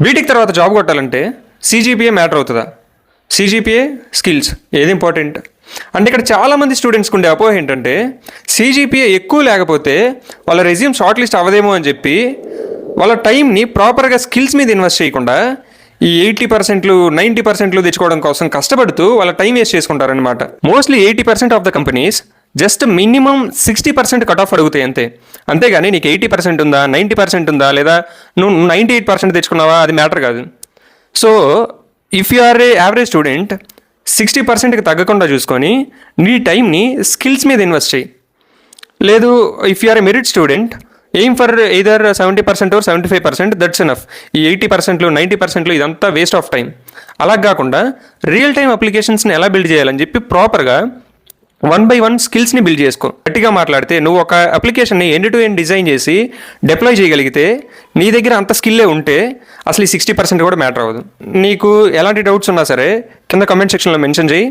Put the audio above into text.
BTech తర్వాత job కొట్టాలంటే CGPA matter అవుతుందా? సిజిపిఏ, స్కిల్స్ ఏది ఇంపార్టెంట్ అంటే ఇక్కడ చాలామంది స్టూడెంట్స్కి ఉండే అపోహ ఏంటంటే సిజిపిఏ ఎక్కువ లేకపోతే వాళ్ళ రెజ్యూమ్ షార్ట్ లిస్ట్ అవ్వదేమో అని చెప్పి వాళ్ళ టైంని ప్రాపర్గా స్కిల్స్ మీద ఇన్వెస్ట్ చేయకుండా ఈ 80%, 90% తెచ్చుకోవడం కోసం కష్టపడుతూ వాళ్ళ టైం వేస్ట్ చేసుకుంటారనమాట. Mostly 80% of the companies just minimum 60% cut off అడుగుతాయి అంతే. అంతేగాని నీకు 80% ఉందా, 90% ఉందా, లేదా నువ్వు 98% తెచ్చుకున్నావా అది మ్యాటర్ కాదు. So if you are a average student 60%కి తగ్గకుండా చూసుకొని నీ టైంని స్కిల్స్ మీద ఇన్వెస్ట్ చేయి. లేదు if you are a merit student aim for either 70% or 75%, that's enough. ఈ 80%, 90% ఇదంతా వేస్ట్ ఆఫ్ టైం. అలా కాకుండా రియల్ టైం అప్లికేషన్స్ని ఎలా బిల్డ్ చేయాలని చెప్పి ప్రాపర్గా 1 by 1 స్కిల్స్ని బిల్డ్ చేసుకో. గట్టిగా మాట్లాడితే నువ్వు ఒక అప్లికేషన్ని ఎండ్ టు ఎండ్ డిజైన్ చేసి డిప్లాయ్ చేయగలిగితే నీ దగ్గర అంత స్కిల్లే ఉంటే అసలు ఈ 60% కూడా మ్యాటర్ అవ్వదు. నీకు ఎలాంటి డౌట్స్ ఉన్నా సరే కింద కమెంట్ సెక్షన్లో మెన్షన్ చేయి.